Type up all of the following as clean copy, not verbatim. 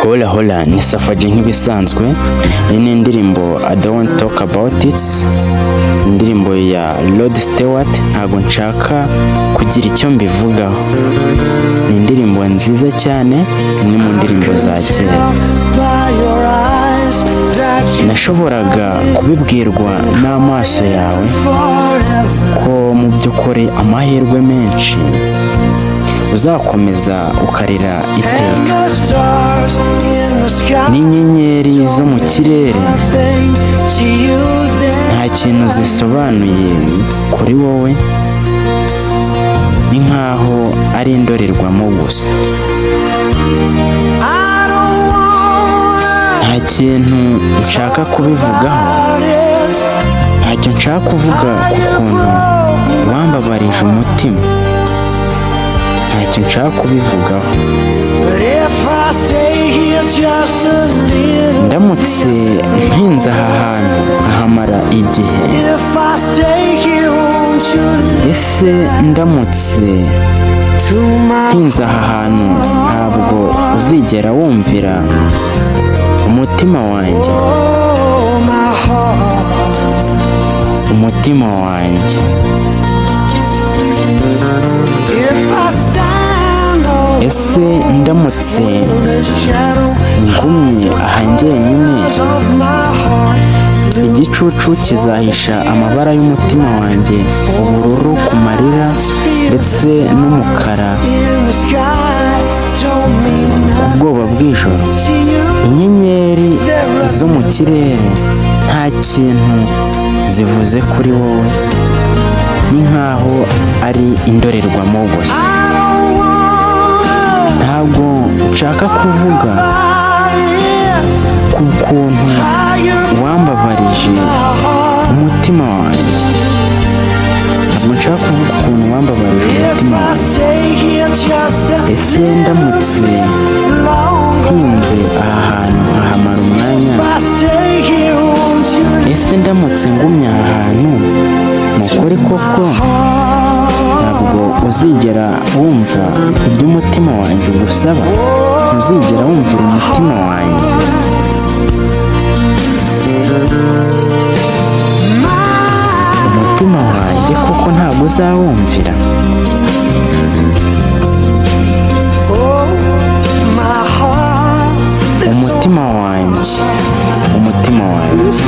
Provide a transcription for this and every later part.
Hola hola ni Safaji nk'ibisanzwe. Iyi ni indirimbo I don't talk about it, indirimbo ya Rod Stewart. Ntabwo nshaka kugira icyo mbivugaho. Ni indirimbo nziza cyane, imwe mu ndirimbo za kera. Nashoboraga kubibwirwa n'amaso yawe ko mu by'ukuri amahirwe menshi uzakomeza ukarira iteka. N'inyenyeri zo mu kirere nta kintu zisobanuye kuri wowe, ni nkaho ari indorerwamo gusa. Nta kintu nshaka kubivugaho, ntacyo nshaka kuvuga ku kuntu wambabarije umutima, ntacyo nshaka kubivugaho. Ndamutse mpinze aha hantu nkahamara igihe, ese ndamutse mpinze aha hantu ntabwo uzigera wumvira umutima wanjye, umutima wanjye. Ese ndamutse ngumye aha njyenyine, igicucu kizahisha amabara y'umutima wanjye, ubururu ku marira ndetse n'umukara, ubwoba bw'ijoro. Inyenyeri zo mu kirere nta kintu zivuze kuri wowe, ni nkaho ari indorerwamo gusa. Ntabwo nshaka kuvuga ku kuntu wambabarije umutima wanjye, ntabwo nshaka kuvuga ukuntu wambabarije umutima wanjye. Ese ndamutse nkunze aha hantu nkahamara umwanya, ese ndamutse ngumye aha hantu, ni ukuri koko ntabwo uzigera wumva ibyo umutima wanjye ugusaba, ntuzigera wumvira umutima wanjye. Umutima wanjye koko ntabwo uzawumvira. Umutima wanjye, umutima wanjye.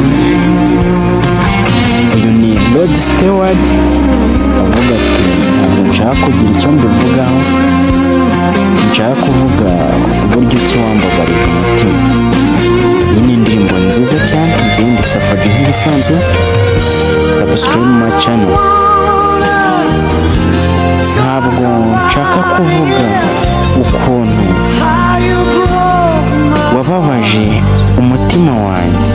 Uyu ni Rod Stewart avuga ati ntabwo nshaka kugira icyo mbivugaho, nshaka kuvuga uburyo ki wambabarije umutima. Iyi ni indirimbo nziza cyane. Njye ndi Safaji nk'ibisanzwe. Subscribe my channel. Ntabwo nshaka kuvuga ukuntu wababaje umutima wanjye,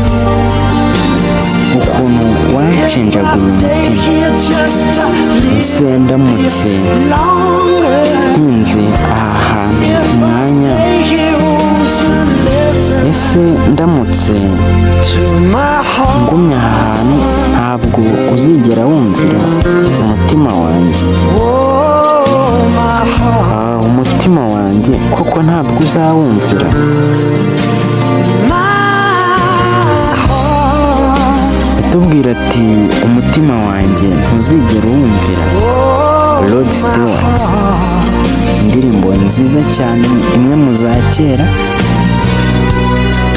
ukuntu wanshenjaguye umutima. Ese ndamutse nkunze aha hantu umwanya, ese ndamutse ngumye aha hantu ntabwo uzigera wumvira umutima wanjye. Umutima wanjye koko ntabwo uzawumvira. Atubwira ati umutima wanjye ntuzigera wumvira. Rod Stewart, indirimbo nziza cyane, imwe mu za kera,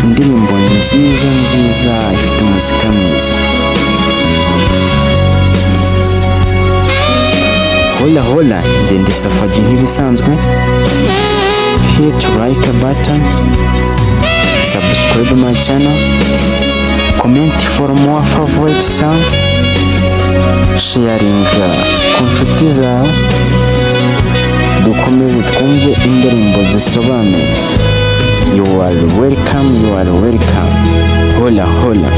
indirimbo nziza nziza ifite umuzika mwiza. Hola hola, njye ndi Safaji nk'ibisanzwe. Hit like a button, subscribe my channel, comment for more favorite song, sharing ku nshuti zawe, dukomeze twumve indirimbo zisobanuye. You are welcome, you are welcome. Hola hola.